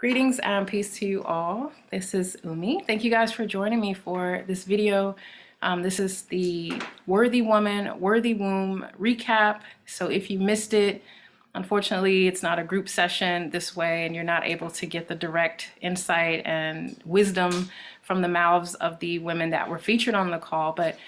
Greetings and peace to you all. This is Umi. Thank you guys for joining me for this video. This is the Worthy Woman, Worthy Womb recap. So if you missed it, unfortunately, it's not a group session this way, and you're not able to get the direct insight and wisdom from the mouths of the women that were featured on the call. But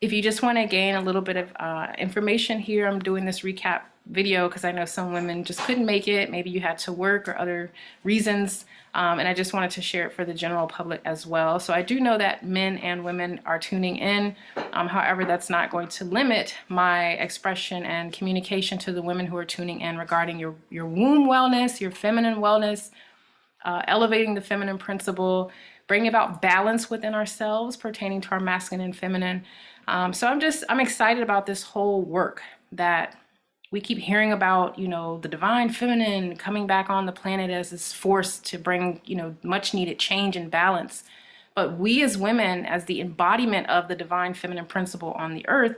if you just want to gain a little bit of information here, I'm doing this recap video because I know some women just couldn't make it. Maybe you had to work or other reasons. And I just wanted to share it for the general public as well. So I do know that men and women are tuning in. However, that's not going to limit my expression and communication to the women who are tuning in regarding your womb wellness, your feminine wellness, elevating the feminine principle, bringing about balance within ourselves pertaining to our masculine and feminine. So I'm excited about this whole work that we keep hearing about, the divine feminine coming back on the planet as this force to bring, much needed change and balance. But we as women, as the embodiment of the divine feminine principle on the earth,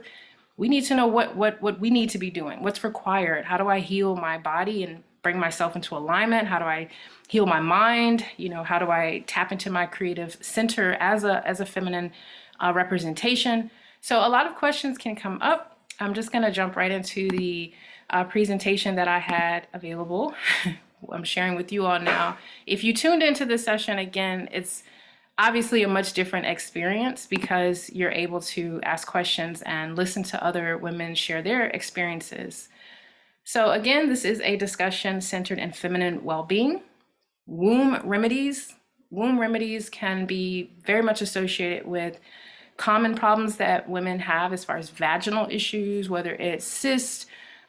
we need to know what we need to be doing, what's required. How do I heal my body and bring myself into alignment? How do I heal my mind? How do I tap into my creative center as a feminine representation? So a lot of questions can come up. I'm just going to jump right into the presentation that I had available. I'm sharing with you all now. If you tuned into this session, again, it's obviously a much different experience because you're able to ask questions and listen to other women share their experiences. So again, this is a discussion centered in feminine well-being. Womb remedies. Womb remedies can be very much associated with common problems that women have as far as vaginal issues, whether it's cysts,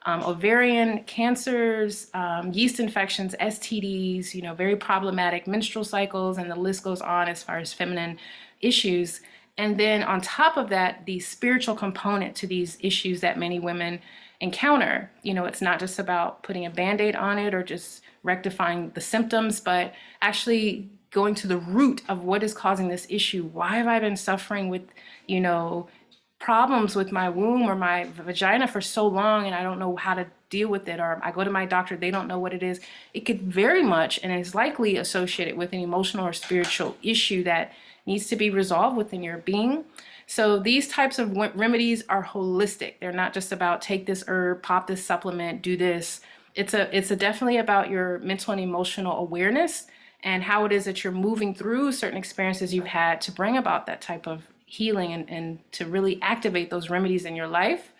ovarian cancers, yeast infections, STDs, very problematic menstrual cycles, and the list goes on as far as feminine issues. And then on top of that, the spiritual component to these issues that many women encounter. It's not just about putting a Band-Aid on it or just rectifying the symptoms, but actually going to the root of what is causing this issue. Why have I been suffering with, problems with my womb or my vagina for so long and I don't know how to deal with it, or I go to my doctor, they don't know what it is. It could very much and is likely associated with an emotional or spiritual issue that needs to be resolved within your being. So these types of remedies are holistic. They're not just about take this herb, pop this supplement, do this. It's definitely about your mental and emotional awareness and how it is that you're moving through certain experiences you've had to bring about that type of healing and to really activate those remedies in your life.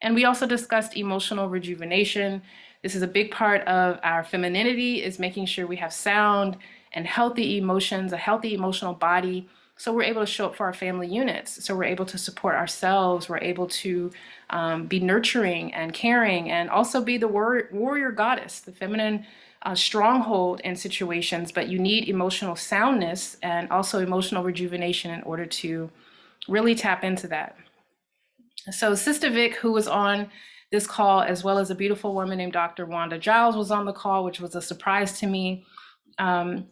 And we also discussed emotional rejuvenation. This is a big part of our femininity, is making sure we have sound and healthy emotions, a healthy emotional body. So we're able to show up for our family units. So we're able to support ourselves. We're able to be nurturing and caring and also be the warrior goddess, the feminine stronghold in situations. But you need emotional soundness and also emotional rejuvenation in order to really tap into that. So Sistah Vic, who was on this call, as well as a beautiful woman named Dr. Wanda Giles was on the call, which was a surprise to me.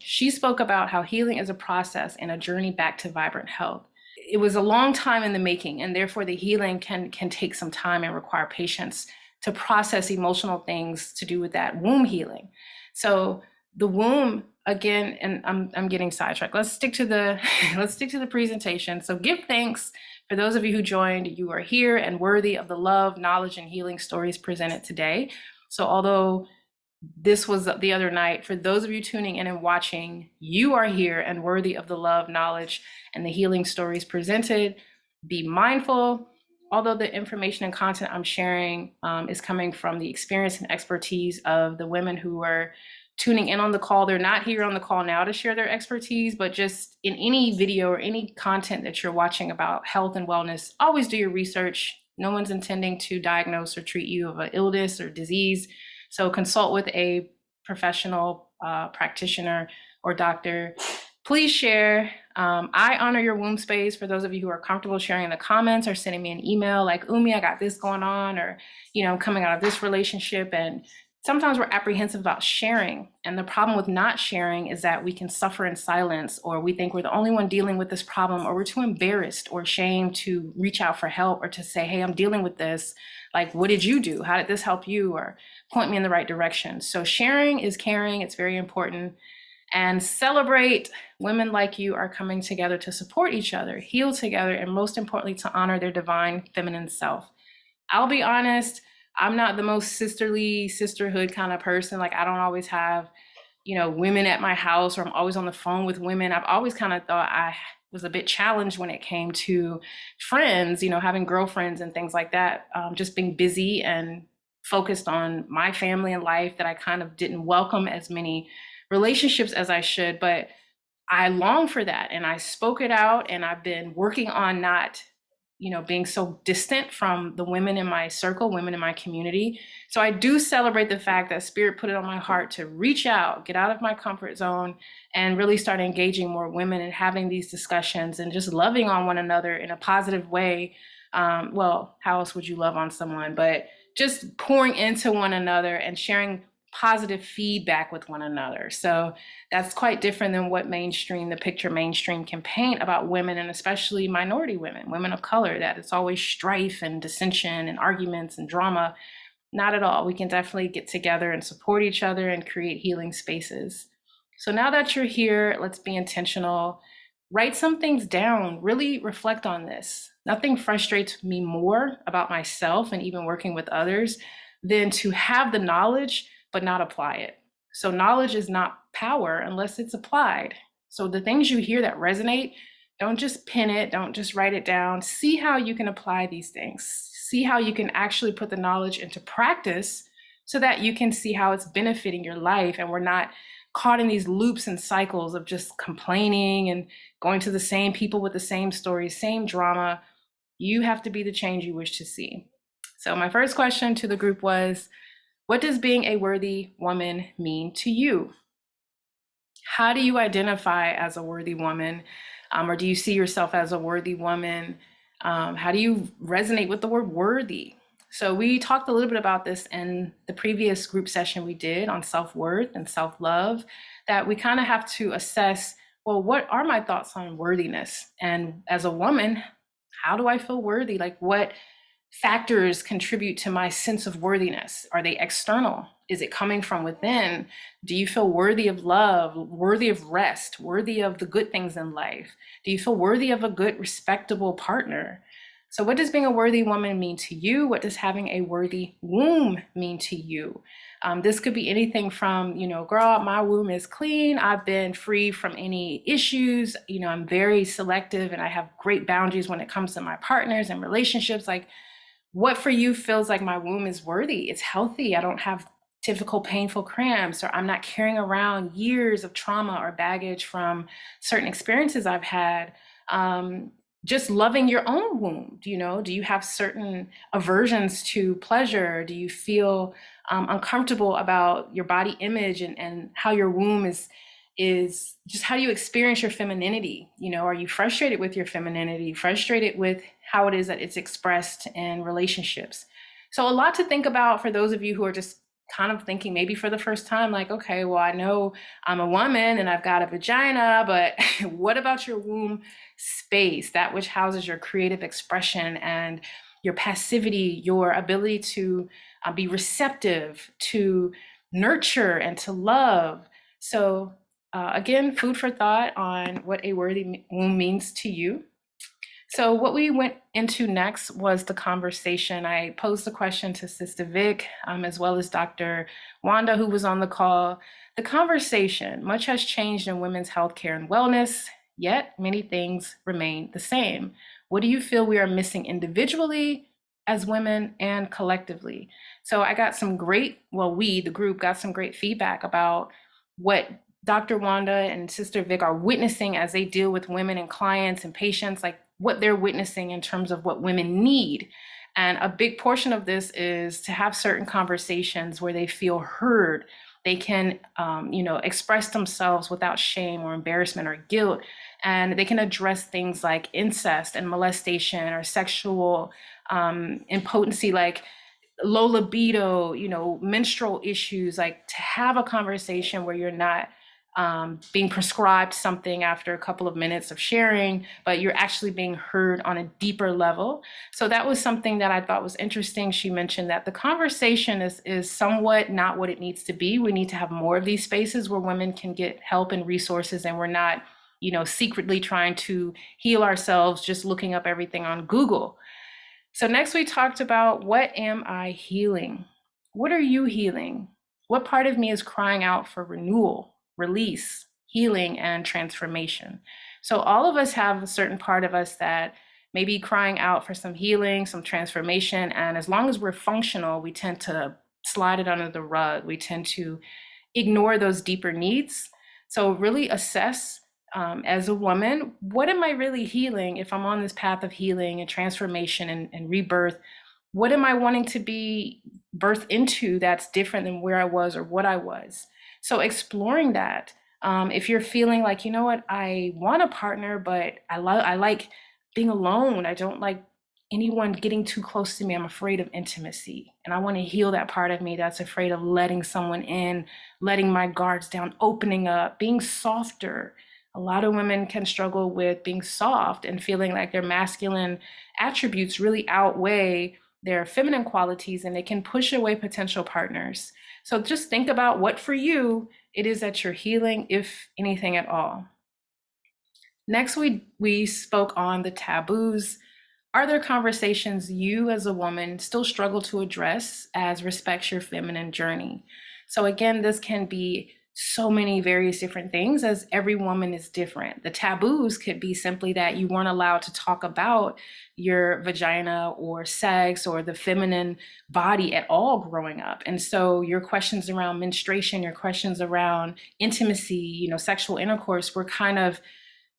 She spoke about how healing is a process and a journey back to vibrant health. It was a long time in the making, and therefore the healing can take some time and require patience to process emotional things to do with that womb healing. So the womb, again, and I'm getting sidetracked. Let's stick to the presentation. So give thanks for those of you who joined. You are here and worthy of the love, knowledge, and healing stories presented today. So although this was the other night, for those of you tuning in and watching, you are here and worthy of the love, knowledge, and the healing stories presented. Be mindful. Although the information and content I'm sharing is coming from the experience and expertise of the women who are tuning in on the call, they're not here on the call now to share their expertise, but just in any video or any content that you're watching about health and wellness, always do your research. No one's intending to diagnose or treat you of an illness or disease. So consult with a professional practitioner or doctor. Please share. I honor your womb space. For those of you who are comfortable sharing in the comments or sending me an email like, Umi, I got this going on, or, I'm coming out of this relationship. And sometimes we're apprehensive about sharing. And the problem with not sharing is that we can suffer in silence, or we think we're the only one dealing with this problem, or we're too embarrassed or ashamed to reach out for help or to say, hey, I'm dealing with this. Like, what did you do? How did this help you? Or point me in the right direction. So sharing is caring. It's very important. and celebrate women like you are coming together to support each other, heal together, and most importantly, to honor their divine feminine self. I'll be honest, I'm not the most sisterly, sisterhood kind of person. Like, I don't always have, women at my house, or I'm always on the phone with women. I've always kind of thought I was a bit challenged when it came to friends, having girlfriends and things like that. Just being busy and focused on my family and life, that I kind of didn't welcome as many relationships as I should. But I long for that, and I spoke it out, and I've been working on not being so distant from the women in my circle, women in my community. So I do celebrate the fact that Spirit put it on my heart to reach out, get out of my comfort zone, and really start engaging more women and having these discussions and just loving on one another in a positive way. Well, how else would you love on someone? But just pouring into one another and sharing positive feedback with one another. So that's quite different than what the picture mainstream can paint about women, and especially minority women, women of color, that it's always strife and dissension and arguments and drama. Not at all. We can definitely get together and support each other and create healing spaces. So now that you're here, let's be intentional. Write some things down, really reflect on this. Nothing frustrates me more about myself and even working with others than to have the knowledge but not apply it. So knowledge is not power unless it's applied. So the things you hear that resonate, don't just pin it, don't just write it down. See how you can apply these things. See how you can actually put the knowledge into practice so that you can see how it's benefiting your life, and we're not caught in these loops and cycles of just complaining and going to the same people with the same stories, same drama. You have to be the change you wish to see. So my first question to the group was, what does being a worthy woman mean to you? How do you identify as a worthy woman? Or do you see yourself as a worthy woman? How do you resonate with the word worthy? So we talked a little bit about this in the previous group session we did on self-worth and self-love, that we kind of have to assess, well, what are my thoughts on worthiness? And as a woman, how do I feel worthy? Like, what factors contribute to my sense of worthiness? Are they external? Is it coming from within? Do you feel worthy of love, worthy of rest, worthy of the good things in life? Do you feel worthy of a good, respectable partner? So what does being a worthy woman mean to you? What does having a worthy womb mean to you? This could be anything from, girl, my womb is clean. I've been free from any issues. I'm very selective and I have great boundaries when it comes to my partners and relationships. Like, what for you feels like my womb is worthy? It's healthy. I don't have typical painful cramps, or I'm not carrying around years of trauma or baggage from certain experiences I've had. Just loving your own womb. Do you have certain aversions to pleasure? Do you feel uncomfortable about your body image and how your womb is just how you experience your femininity? Are you frustrated with your femininity, frustrated with how it is that it's expressed in relationships? So a lot to think about for those of you who are just kind of thinking maybe for the first time, like, okay, well, I know I'm a woman and I've got a vagina, but what about your womb space, that which houses your creative expression and your passivity, your ability to be receptive, to nurture and to love? So again, food for thought on what a worthy womb means to you. So what we went into next was the conversation. I posed the question to Sister Vic, as well as Dr. Wanda, who was on the call. The conversation: much has changed in women's healthcare and wellness, yet many things remain the same. What do you feel we are missing individually as women and collectively? So I got some great, the group got some great feedback about what Dr. Wanda and Sister Vic are witnessing as they deal with women and clients and patients, like what they're witnessing in terms of what women need. And a big portion of this is to have certain conversations where they feel heard. They can, express themselves without shame or embarrassment or guilt. And they can address things like incest and molestation or sexual impotency, like low libido, menstrual issues, like to have a conversation where you're not being prescribed something after a couple of minutes of sharing, but you're actually being heard on a deeper level. So that was something that I thought was interesting. She mentioned that the conversation is somewhat not what it needs to be. We need to have more of these spaces where women can get help and resources, and we're not, secretly trying to heal ourselves, just looking up everything on Google. So next we talked about, what am I healing? What are you healing? What part of me is crying out for renewal, release, healing, and transformation? So all of us have a certain part of us that may be crying out for some healing, some transformation. And as long as we're functional, we tend to slide it under the rug. We tend to ignore those deeper needs. So really assess, as a woman, what am I really healing? If I'm on this path of healing and transformation and rebirth, what am I wanting to be birthed into that's different than where I was or what I was? So exploring that. If you're feeling like, you know what, I want a partner, but I like being alone. I don't like anyone getting too close to me. I'm afraid of intimacy. And I want to heal that part of me that's afraid of letting someone in, letting my guards down, opening up, being softer. A lot of women can struggle with being soft and feeling like their masculine attributes really outweigh their feminine qualities, and it can push away potential partners. So just think about what for you it is that you're healing, if anything at all. Next, we spoke on the taboos. Are there conversations you as a woman still struggle to address as respects your feminine journey? So again, this can be so many various different things, as every woman is different. The taboos could be simply that you weren't allowed to talk about your vagina or sex or the feminine body at all growing up. And so your questions around menstruation, your questions around intimacy, sexual intercourse were kind of,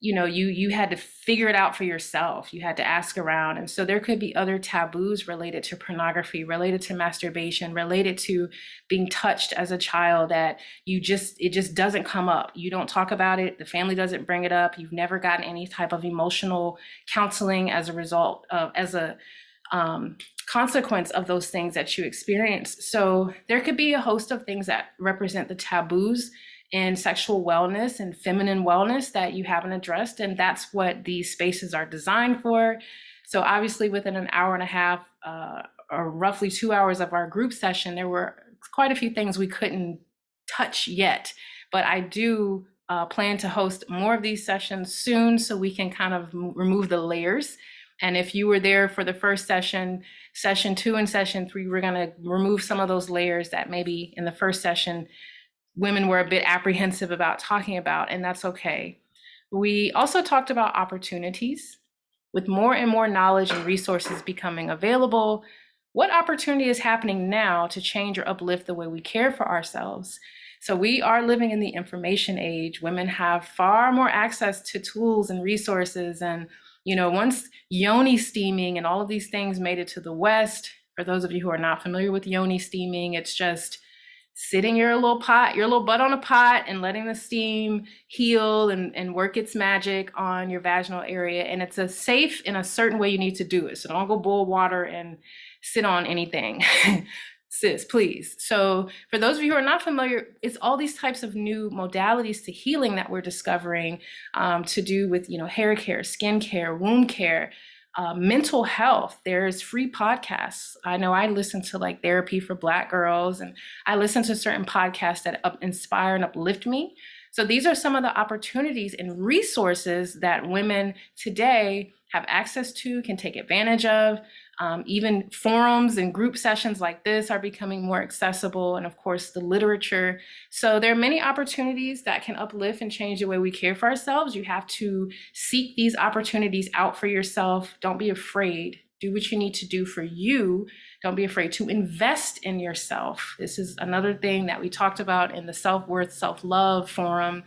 you had to figure it out for yourself. You had to ask around. And so there could be other taboos related to pornography, related to masturbation, related to being touched as a child that it just doesn't come up. You don't talk about it. The family doesn't bring it up. You've never gotten any type of emotional counseling as a result of, as a consequence of those things that you experience. So there could be a host of things that represent the taboos in sexual wellness and feminine wellness that you haven't addressed. And that's what these spaces are designed for. So obviously within an hour and a half or roughly 2 hours of our group session, there were quite a few things we couldn't touch yet, but I do plan to host more of these sessions soon so we can kind of remove the layers. And if you were there for the first session, session 2 and session 3, we're gonna remove some of those layers that maybe in the first session women were a bit apprehensive about talking about, and that's okay. We also talked about opportunities. With more and more knowledge and resources becoming available, what opportunity is happening now to change or uplift the way we care for ourselves? So we are living in the information age. Women have far more access to tools and resources. And, once yoni steaming and all of these things made it to the West, for those of you who are not familiar with yoni steaming, it's just sitting your little butt on a pot and letting the steam heal and work its magic on your vaginal area. And it's a safe in a certain way you need to do it. So don't go boil water and sit on anything. Sis, please. So for those of you who are not familiar, it's all these types of new modalities to healing that we're discovering to do with, hair care, skin care, womb care, mental health. There's free podcasts. I know I listen to like Therapy for Black Girls, and I listen to certain podcasts that inspire and uplift me. So these are some of the opportunities and resources that women today have access to, can take advantage of. Even forums and group sessions like this are becoming more accessible, and of course the literature. So there are many opportunities that can uplift and change the way we care for ourselves. You have to seek these opportunities out for yourself. Don't be afraid. Do what you need to do for you. Don't be afraid to invest in yourself. This is another thing that we talked about in the self-worth, self-love forum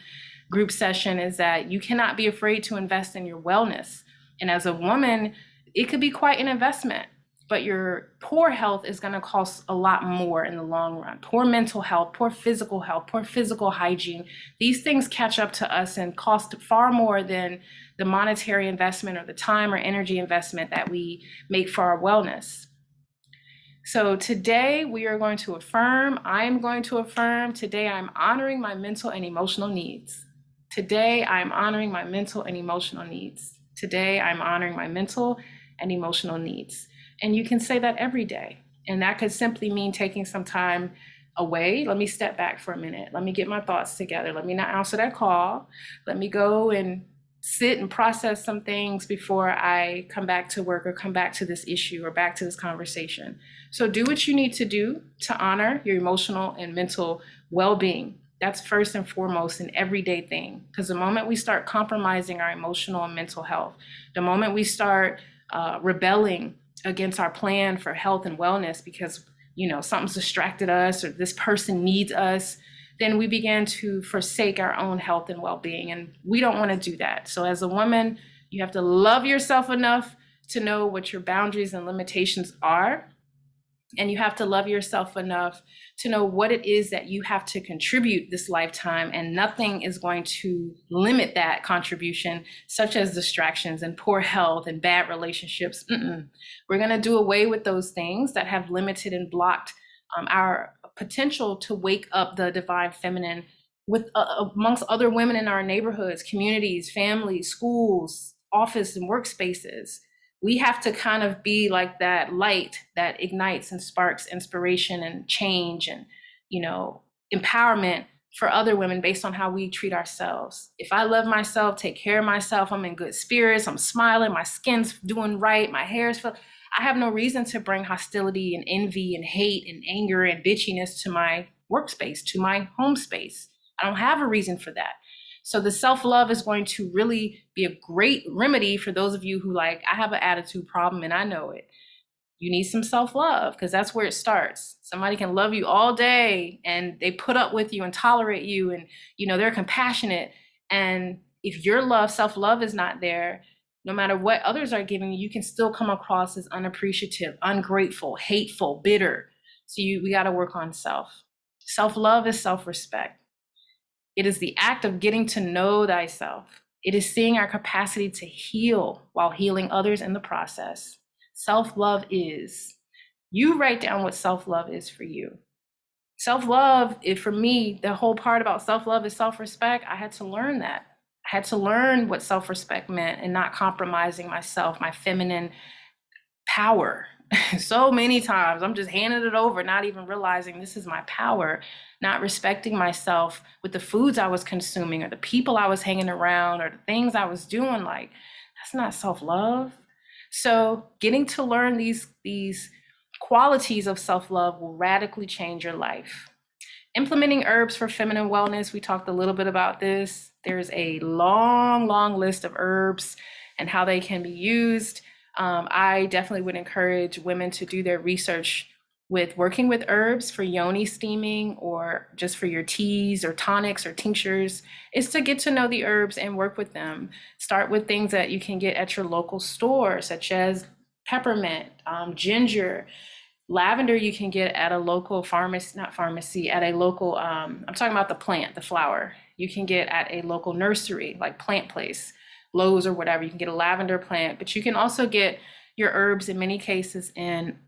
group session, is that you cannot be afraid to invest in your wellness. And as a woman, it could be quite an investment, but your poor health is going to cost a lot more in the long run. Poor mental health, poor physical hygiene. These things catch up to us and cost far more than the monetary investment or the time or energy investment that we make for our wellness. So today we are going to affirm, I am going to affirm, today I'm honoring my mental and emotional needs. Today I'm honoring my mental and emotional needs. Today I'm honoring my mental and emotional needs. And you can say that every day. And that could simply mean taking some time away. Let me step back for a minute. Let me get my thoughts together. Let me not answer that call. Let me go and sit and process some things before I come back to work or come back to this issue or back to this conversation. So do what you need to do to honor your emotional and mental well-being. That's first and foremost an everyday thing. Because the moment we start compromising our emotional and mental health, the moment we start rebelling against our plan for health and wellness because something's distracted us or this person needs us, then we begin to forsake our own health and well-being. And we don't want to do that. So as a woman, you have to love yourself enough to know what your boundaries and limitations are. And you have to love yourself enough to know what it is that you have to contribute this lifetime, and nothing is going to limit that contribution, such as distractions and poor health and bad relationships. We're going to do away with those things that have limited and blocked our potential to wake up the divine feminine with amongst other women in our neighborhoods, communities, families, schools, office and workspaces. We have to kind of be like that light that ignites and sparks inspiration and change and, empowerment for other women based on how we treat ourselves. If I love myself, take care of myself, I'm in good spirits, I'm smiling, my skin's doing right, my hair's I have no reason to bring hostility and envy and hate and anger and bitchiness to my workspace, to my home space. I don't have a reason for that. So the self-love is going to really be a great remedy for those of you who I have an attitude problem and I know it. You need some self-love because that's where it starts. Somebody can love you all day and they put up with you and tolerate you and, they're compassionate. And if your self-love is not there, no matter what others are giving you, you can still come across as unappreciative, ungrateful, hateful, bitter. So we got to work on self. Self-love is self-respect. It is the act of getting to know thyself. It is seeing our capacity to heal while healing others in the process. Self-love is, you write down what self-love is for you. Self-love, for me, the whole part about self-love is self-respect. I had to learn that. I had to learn what self-respect meant and not compromising myself, my feminine power. So many times I'm just handing it over, not even realizing this is my power, not respecting myself with the foods I was consuming or the people I was hanging around or the things I was doing. That's not self-love. So getting to learn these qualities of self-love will radically change your life. Implementing herbs for feminine wellness. We talked a little bit about this. There's a long, long list of herbs and how they can be used. I definitely would encourage women to do their research with working with herbs for yoni steaming or just for your teas or tonics or tinctures, is to get to know the herbs and work with them. Start with things that you can get at your local store, such as peppermint, ginger, lavender you can get at a local pharmacy, at a local, I'm talking about the plant, the flower. You can get at a local nursery, like Plant Place, Lowe's or whatever. You can get a lavender plant, but you can also get your herbs in many cases in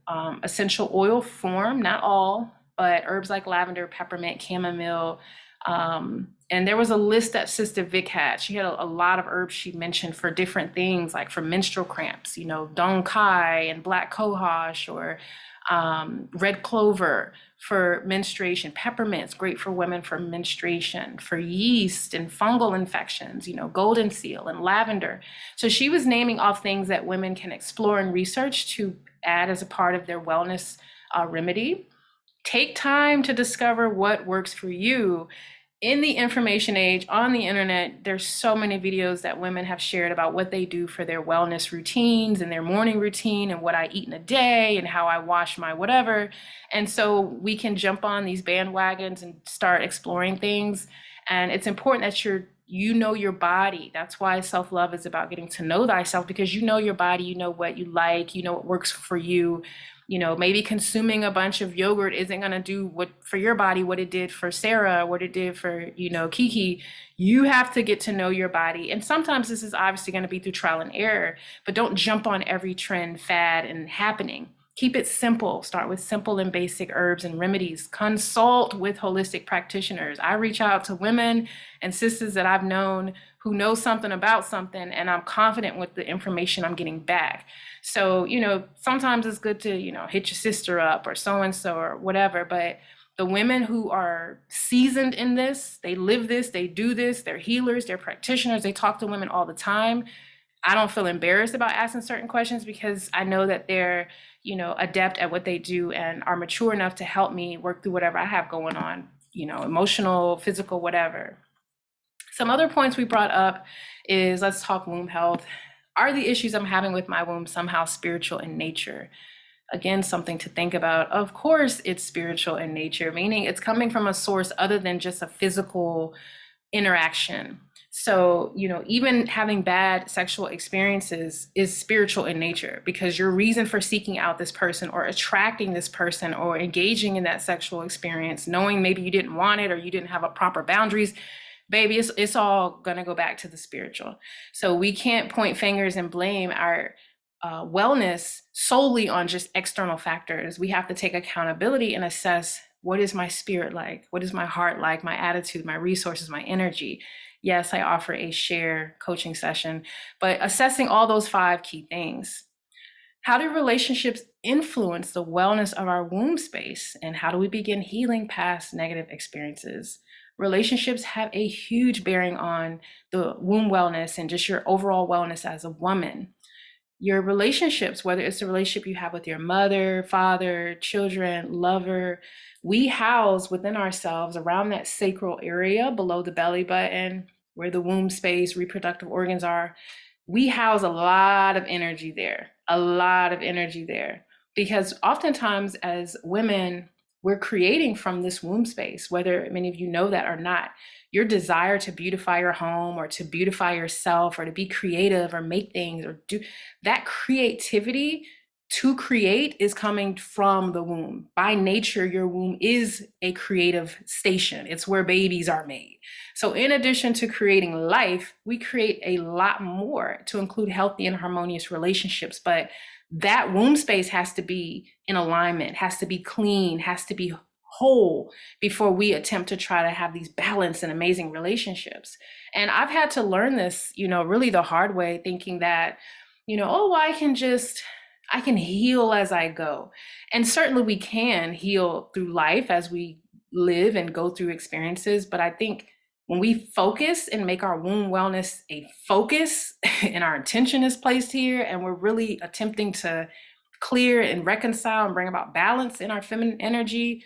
essential oil form, not all, but herbs like lavender, peppermint, chamomile. And there was a list that Sister Vic had. She had a lot of herbs she mentioned for different things, like for menstrual cramps, dong kai and black cohosh, or red clover for menstruation. Peppermint's great for women for menstruation, for yeast and fungal infections, golden seal and lavender. So she was naming off things that women can explore and research to add as a part of their wellness remedy. Take time to discover what works for you. In the information age, on the internet, there's so many videos that women have shared about what they do for their wellness routines and their morning routine and what I eat in a day and how I wash my whatever. And so we can jump on these bandwagons and start exploring things. And it's important that you know your body. That's why self-love is about getting to know thyself, because you know your body, you know what you like, you know what works for you. Maybe consuming a bunch of yogurt isn't going to do what for your body, what it did for Sarah, what it did for, Kiki. You have to get to know your body. And sometimes this is obviously going to be through trial and error, but don't jump on every trend, fad, and happening. Keep it simple. Start with simple and basic herbs and remedies. Consult with holistic practitioners. I reach out to women and sisters that I've known who know something about something, and I'm confident with the information I'm getting back. So, sometimes it's good to, hit your sister up or so-and-so or whatever, but the women who are seasoned in this, they live this, they do this, they're healers, they're practitioners, they talk to women all the time. I don't feel embarrassed about asking certain questions because I know that they're, adept at what they do and are mature enough to help me work through whatever I have going on, emotional, physical, whatever. Some other points we brought up is, let's talk womb health. Are the issues I'm having with my womb somehow spiritual in nature? Again, something to think about. Of course, it's spiritual in nature, meaning it's coming from a source other than just a physical interaction. So, even having bad sexual experiences is spiritual in nature, because your reason for seeking out this person or attracting this person or engaging in that sexual experience, knowing maybe you didn't want it or you didn't have a proper boundaries, baby, it's all gonna go back to the spiritual. So we can't point fingers and blame our wellness solely on just external factors. We have to take accountability and assess, what is my spirit like? What is my heart like? My attitude, my resources, my energy. Yes, I offer a share coaching session, but assessing all those 5 key things. How do relationships influence the wellness of our womb space? And how do we begin healing past negative experiences? Relationships have a huge bearing on the womb wellness and just your overall wellness as a woman. Your relationships, whether it's the relationship you have with your mother, father, children, lover, we house within ourselves, around that sacral area below the belly button, where the womb space, reproductive organs are, we house a lot of energy there, because oftentimes as women, we're creating from this womb space, whether many of you know that or not. Your desire to beautify your home or to beautify yourself or to be creative or make things or do that, creativity to create is coming from the womb. By nature, your womb is a creative station. It's where babies are made. So in addition to creating life, we create a lot more to include healthy and harmonious relationships. But that womb space has to be in alignment, has to be clean, has to be whole before we attempt to try to have these balanced and amazing relationships. And I've had to learn this, really the hard way, thinking that, I can heal as I go. And certainly we can heal through life as we live and go through experiences. But I think when we focus and make our womb wellness a focus and our attention is placed here, and we're really attempting to clear and reconcile and bring about balance in our feminine energy,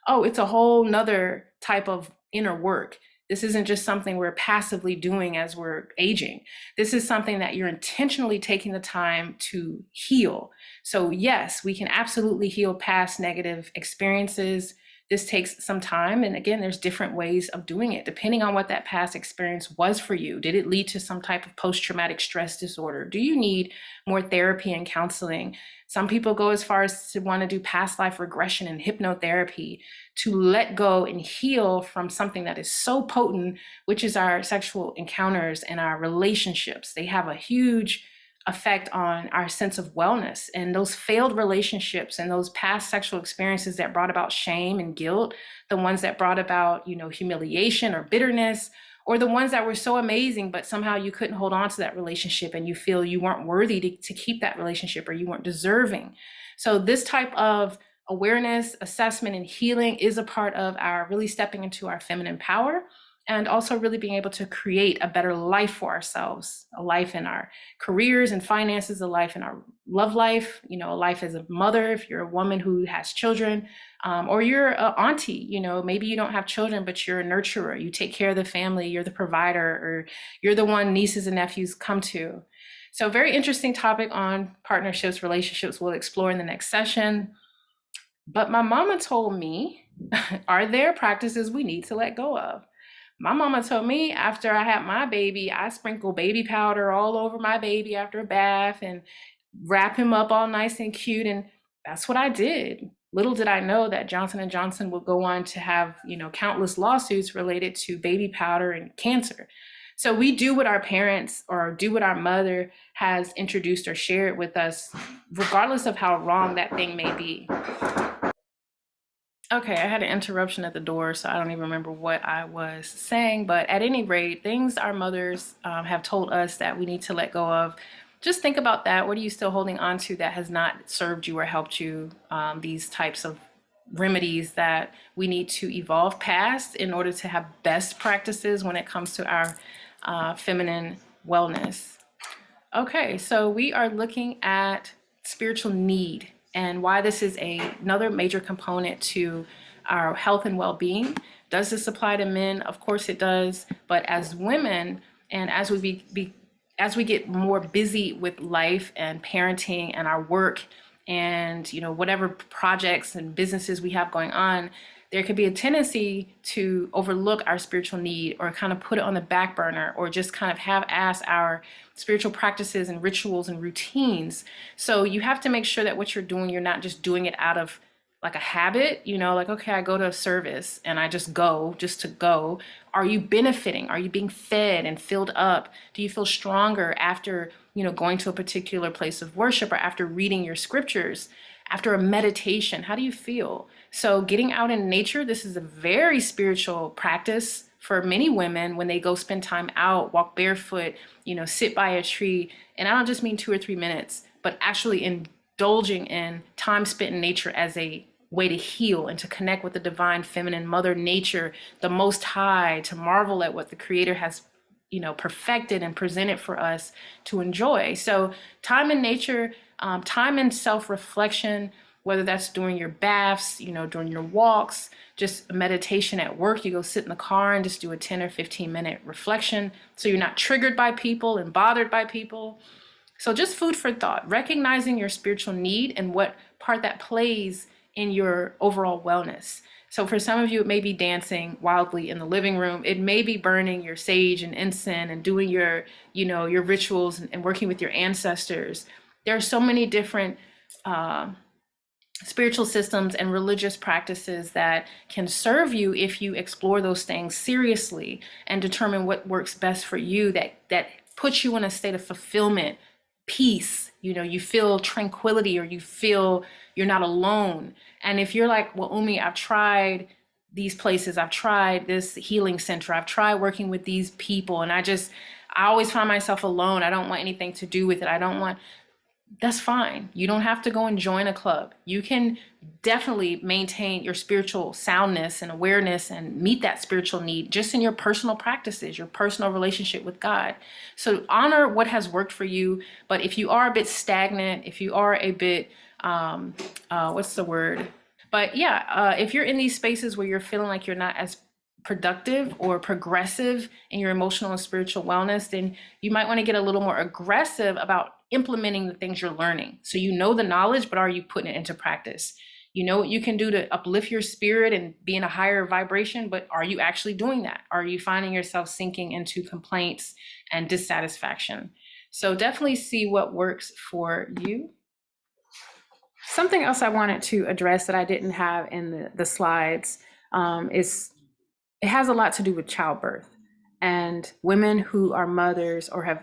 it's a whole nother type of inner work. This isn't just something we're passively doing as we're aging. This is something that you're intentionally taking the time to heal. So yes, we can absolutely heal past negative experiences. This takes some time. And again, there's different ways of doing it, depending on what that past experience was for you. Did it lead to some type of post-traumatic stress disorder? Do you need more therapy and counseling? Some people go as far as to want to do past life regression and hypnotherapy to let go and heal from something that is so potent, which is our sexual encounters and our relationships. They have a huge effect on our sense of wellness, and those failed relationships and those past sexual experiences that brought about shame and guilt, the ones that brought about, humiliation or bitterness, or the ones that were so amazing, but somehow you couldn't hold on to that relationship and you feel you weren't worthy to keep that relationship, or you weren't deserving. So this type of awareness, assessment, and healing is a part of our really stepping into our feminine power, and also really being able to create a better life for ourselves, a life in our careers and finances, a life in our love life, a life as a mother, if you're a woman who has children, or you're an auntie, maybe you don't have children, but you're a nurturer, you take care of the family, you're the provider, or you're the one nieces and nephews come to. So very interesting topic on partnerships, relationships we'll explore in the next session. But my mama told me, are there practices we need to let go of? My mama told me after I had my baby, I sprinkle baby powder all over my baby after a bath and wrap him up all nice and cute. And that's what I did. Little did I know that Johnson & Johnson would go on to have, countless lawsuits related to baby powder and cancer. So we do what our parents or do what our mother has introduced or shared with us, regardless of how wrong that thing may be. Okay, I had an interruption at the door, so I don't even remember what I was saying. But at any rate, things our mothers have told us that we need to let go of. Just think about that. What are you still holding on to that has not served you or helped you? These types of remedies that we need to evolve past in order to have best practices when it comes to our feminine wellness. Okay, so we are looking at spiritual need and why this is another major component to our health and well-being. Does this apply to men? Of course it does. But as women, and as as we get more busy with life and parenting and our work and whatever projects and businesses we have going on, there could be a tendency to overlook our spiritual need or kind of put it on the back burner or just kind of half-ass our spiritual practices and rituals and routines. So you have to make sure that what you're doing, you're not just doing it out of like a habit, like, okay, I go to a service and I just go just to go. Are you benefiting? Are you being fed and filled up? Do you feel stronger after, going to a particular place of worship or after reading your scriptures? After a meditation, how do you feel? So getting out in nature, this is a very spiritual practice for many women when they go spend time out, walk barefoot, sit by a tree. And I don't just mean 2 or 3 minutes, but actually indulging in time spent in nature as a way to heal and to connect with the divine feminine mother nature, the most high, to marvel at what the creator has perfected and presented for us to enjoy. So time in nature, time in self-reflection, whether that's during your baths, during your walks, just meditation at work, you go sit in the car and just do a 10 or 15 minute reflection so you're not triggered by people and bothered by people. So just food for thought, recognizing your spiritual need and what part that plays in your overall wellness. So for some of you, it may be dancing wildly in the living room. It may be burning your sage and incense and doing your rituals and working with your ancestors. There are so many different spiritual systems and religious practices that can serve you if you explore those things seriously and determine what works best for you, that puts you in a state of fulfillment, peace, you feel tranquility or you feel you're not alone. And if you're like, well, Umi, I've tried these places, I've tried this healing center, I've tried working with these people, and I always find myself alone. I don't want anything to do with it. That's fine. You don't have to go and join a club. You can definitely maintain your spiritual soundness and awareness and meet that spiritual need just in your personal practices, your personal relationship with God. So honor what has worked for you. But if you are a bit stagnant, if you are a bit, what's the word? But yeah, if you're in these spaces where you're feeling like you're not as productive or progressive in your emotional and spiritual wellness, then you might want to get a little more aggressive about implementing the things you're learning. So you know the knowledge, but are you putting it into practice? You know what you can do to uplift your spirit and be in a higher vibration, but are you actually doing that? Are you finding yourself sinking into complaints and dissatisfaction? So definitely see what works for you. Something else I wanted to address that I didn't have in the slides is it has a lot to do with childbirth and women who are mothers or have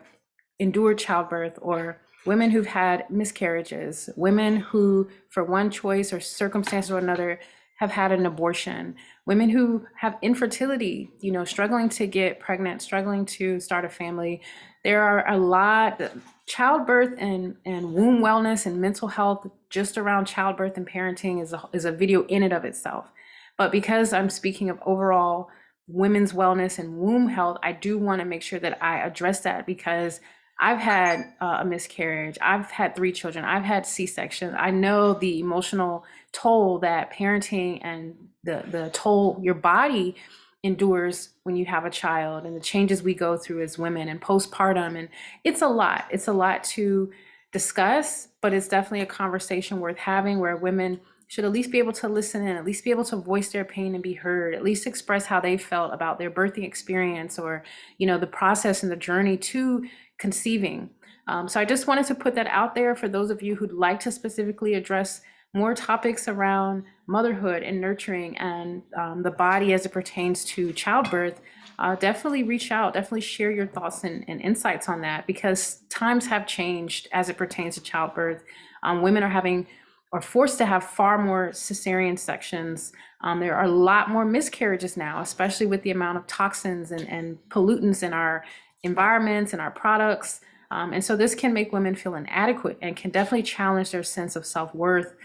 endured childbirth, or women who've had miscarriages, women who, for one choice or circumstance or another, have had an abortion, women who have infertility, struggling to get pregnant, struggling to start a family. There are a lot. Childbirth and womb wellness and mental health just around childbirth and parenting is a video in and of itself. But because I'm speaking of overall women's wellness and womb health, I do want to make sure that I address that, because I've had a miscarriage. I've had 3 children. I've had C-sections. I know the emotional toll that parenting and the toll your body endures when you have a child, and the changes we go through as women and postpartum. And it's a lot. It's a lot to discuss, but it's definitely a conversation worth having, where women should at least be able to listen in, at least be able to voice their pain and be heard, at least express how they felt about their birthing experience, or, the process and the journey to conceiving. So I just wanted to put that out there for those of you who'd like to specifically address more topics around motherhood and nurturing and the body as it pertains to childbirth. definitely reach out, definitely share your thoughts and insights on that, because times have changed as it pertains to childbirth. Women are having or forced to have far more cesarean sections. There are a lot more miscarriages now, especially with the amount of toxins and pollutants in our environments and our products. And so this can make women feel inadequate and can definitely challenge their sense of self-worth.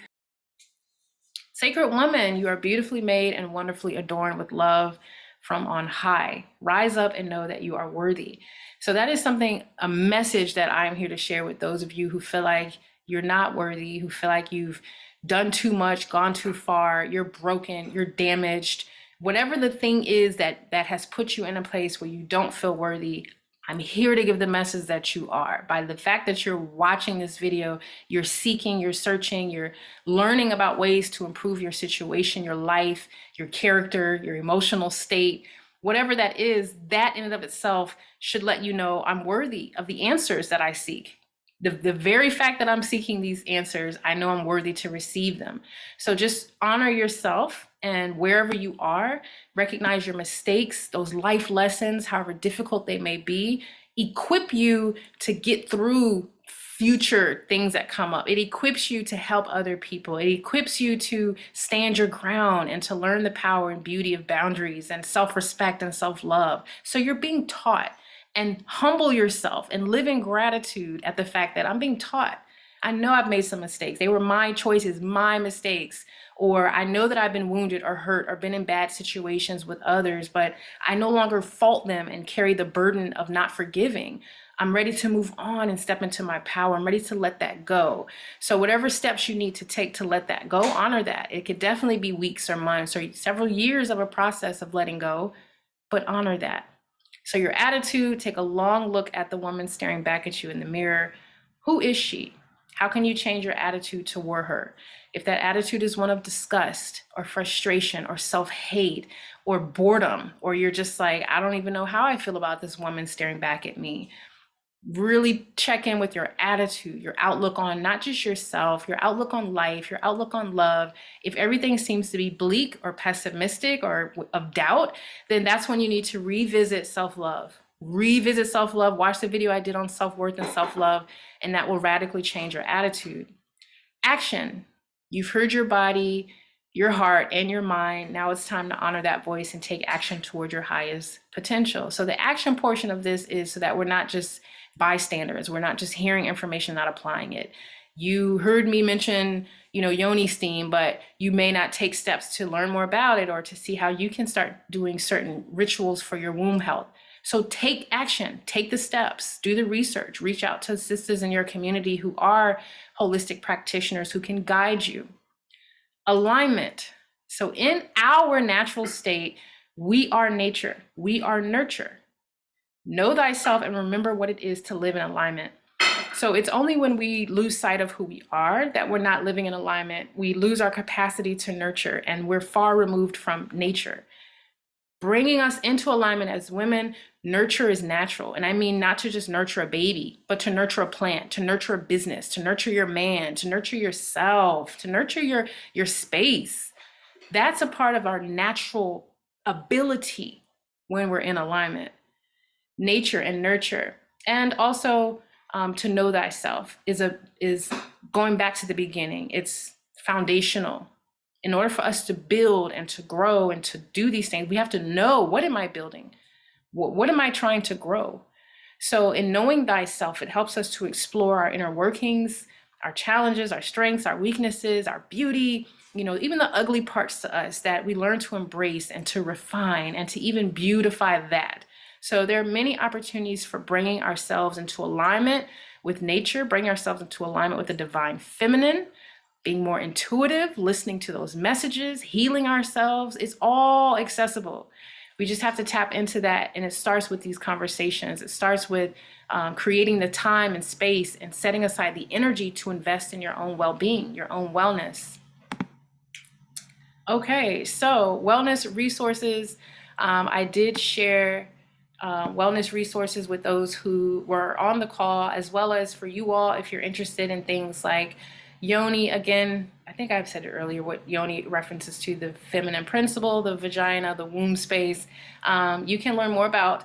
Sacred woman, you are beautifully made and wonderfully adorned with love from on high. Rise up and know that you are worthy. So that is something, a message that I'm here to share with those of you who feel like you're not worthy, who feel like you've done too much, gone too far, you're broken, you're damaged. Whatever the thing is that has put you in a place where you don't feel worthy, I'm here to give the message that you are. By the fact that you're watching this video, you're seeking, you're searching, you're learning about ways to improve your situation, your life, your character, your emotional state, whatever that is, that in and of itself should let you know I'm worthy of the answers that I seek. The very fact that I'm seeking these answers, I know I'm worthy to receive them. So just honor yourself, and wherever you are, recognize your mistakes, those life lessons, however difficult they may be, equip you to get through future things that come up. It equips you to help other people. It equips you to stand your ground and to learn the power and beauty of boundaries and self-respect and self-love. So you're being taught. And humble yourself and live in gratitude at the fact that I'm being taught. I know I've made some mistakes. They were my choices, my mistakes. Or I know that I've been wounded or hurt or been in bad situations with others, but I no longer fault them and carry the burden of not forgiving. I'm ready to move on and step into my power. I'm ready to let that go. So whatever steps you need to take to let that go, honor that. It could definitely be weeks or months or several years of a process of letting go, but honor that. So your attitude, take a long look at the woman staring back at you in the mirror. Who is she? How can you change your attitude toward her? If that attitude is one of disgust or frustration or self-hate or boredom, or you're just like, I don't even know how I feel about this woman staring back at me, really check in with your attitude, your outlook on not just yourself, your outlook on life, your outlook on love. If everything seems to be bleak or pessimistic or of doubt, then that's when you need to revisit self-love. Revisit self-love. Watch the video I did on self-worth and self-love, and that will radically change your attitude. Action. You've heard your body, your heart, and your mind. Now it's time to honor that voice and take action toward your highest potential. So the action portion of this is so that we're not just bystanders. We're not just hearing information, not applying it. You heard me mention, yoni steam, but you may not take steps to learn more about it or to see how you can start doing certain rituals for your womb health. So take action, take the steps, do the research, reach out to sisters in your community who are holistic practitioners who can guide you. Alignment. So in our natural state, we are nature, we are nurture. Know thyself and remember what it is to live in alignment. So it's only when we lose sight of who we are that we're not living in alignment. We lose our capacity to nurture and we're far removed from nature. Bringing us into alignment as women, nurture is natural. And I mean not to just nurture a baby, but to nurture a plant, to nurture a business, to nurture your man, to nurture yourself, to nurture your space. That's a part of our natural ability when we're in alignment. Nature and nurture. And also to know thyself is going back to the beginning. It's foundational. In order for us to build and to grow and to do these things, we have to know, what am I building? What am I trying to grow? So in knowing thyself, it helps us to explore our inner workings, our challenges, our strengths, our weaknesses, our beauty, even the ugly parts to us that we learn to embrace and to refine and to even beautify that. So there are many opportunities for bringing ourselves into alignment with nature, bringing ourselves into alignment with the divine feminine, being more intuitive, listening to those messages, healing ourselves. It's all accessible. We just have to tap into that. And it starts with these conversations. It starts with creating the time and space and setting aside the energy to invest in your own well-being, your own wellness. Okay, so wellness resources. I did share wellness resources with those who were on the call, as well as for you all, if you're interested in things like Yoni, again, I think I've said it earlier, what yoni references to the feminine principle, the vagina, the womb space. You can learn more about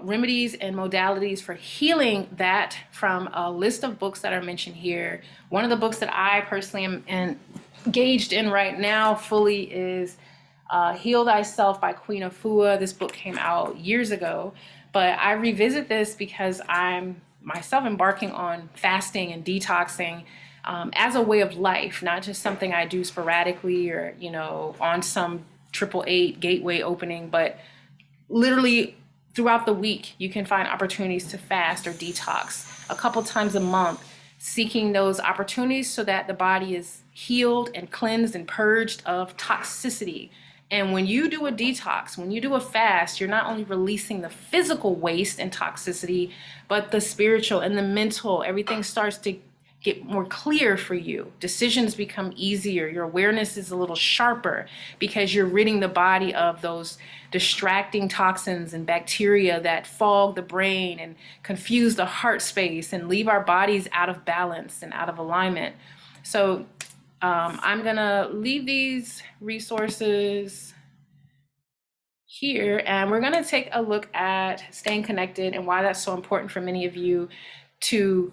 remedies and modalities for healing that from a list of books that are mentioned here. One of the books that I personally am engaged in right now fully is Heal Thyself by Queen Afua. This book came out years ago, but I revisit this because I'm myself embarking on fasting and detoxing as a way of life, not just something I do sporadically or, on some 888 gateway opening, but literally throughout the week, you can find opportunities to fast or detox a couple times a month, seeking those opportunities so that the body is healed and cleansed and purged of toxicity. And when you do a detox, when you do a fast, you're not only releasing the physical waste and toxicity, but the spiritual and the mental. Everything starts to get more clear for you. Decisions become easier. Your awareness is a little sharper because you're ridding the body of those distracting toxins and bacteria that fog the brain and confuse the heart space and leave our bodies out of balance and out of alignment. So I'm gonna leave these resources here, and we're gonna take a look at staying connected and why that's so important for many of you to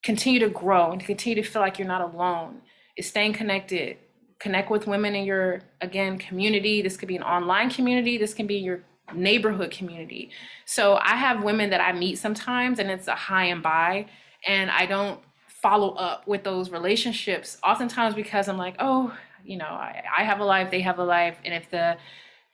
continue to grow and to continue to feel like you're not alone. Is staying connected. Connect with women in your, again, community. This could be an online community. This can be your neighborhood community. So I have women that I meet sometimes and it's a hi and bye, and I don't follow up with those relationships oftentimes because I'm like, oh, I have a life, they have a life. And if the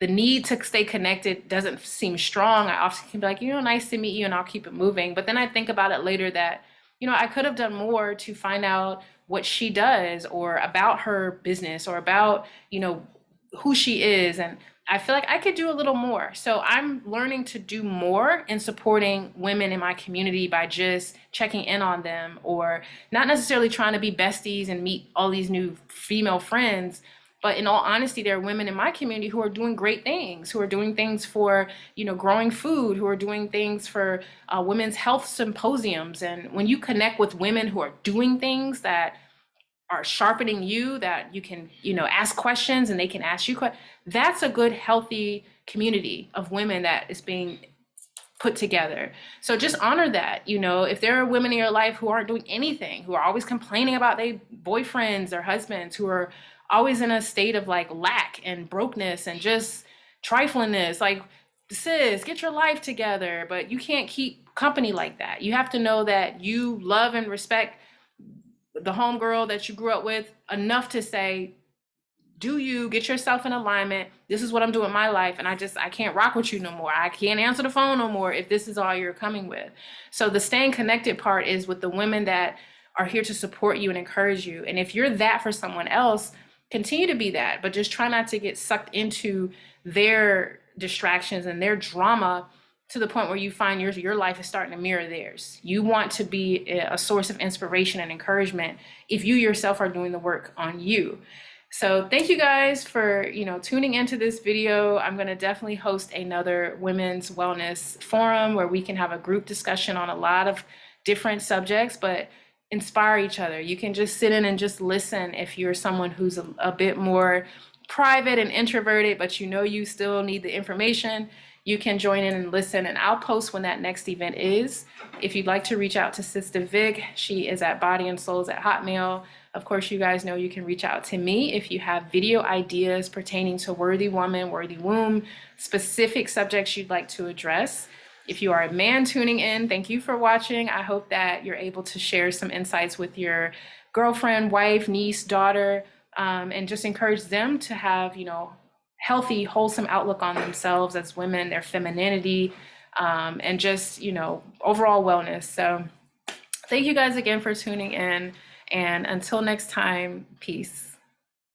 need to stay connected doesn't seem strong, I often can be like, nice to meet you, and I'll keep it moving. But then I think about it later that, I could have done more to find out what she does or about her business or about, who she is. And I feel like I could do a little more. So I'm learning to do more in supporting women in my community by just checking in on them, or not necessarily trying to be besties and meet all these new female friends. But in all honesty, there are women in my community who are doing great things, who are doing things for, growing food, who are doing things for women's health symposiums. And when you connect with women who are doing things that are sharpening you, that you can, ask questions and they can ask you questions, that's a good, healthy community of women that is being put together. So just honor that. If there are women in your life who aren't doing anything, who are always complaining about their boyfriends or husbands, who are always in a state of like lack and brokenness and just triflingness, like, sis, get your life together. But you can't keep company like that. You have to know that you love and respect the homegirl that you grew up with enough to say, do you get yourself in alignment? This is what I'm doing in my life. And I can't rock with you no more. I can't answer the phone no more if this is all you're coming with. So the staying connected part is with the women that are here to support you and encourage you. And if you're that for someone else, continue to be that, but just try not to get sucked into their distractions and their drama to the point where you find your life is starting to mirror theirs. You want to be a source of inspiration and encouragement if you yourself are doing the work on you. So thank you guys for, tuning into this video. I'm going to definitely host another women's wellness forum where we can have a group discussion on a lot of different subjects, but inspire each other. You can just sit in and just listen if you're someone who's a bit more private and introverted, but you still need the information. You can join in and listen, and I'll post when that next event is. If you'd like to reach out to Sistah Vic, she is at bodyandsouls@hotmail. Of course, you guys know you can reach out to me if you have video ideas pertaining to worthy woman, worthy womb, specific subjects you'd like to address. If you are a man tuning in, thank you for watching. I hope that you're able to share some insights with your girlfriend, wife, niece, daughter, and just encourage them to have, healthy, wholesome outlook on themselves as women, their femininity, and just, overall wellness. So thank you guys again for tuning in. And until next time, peace.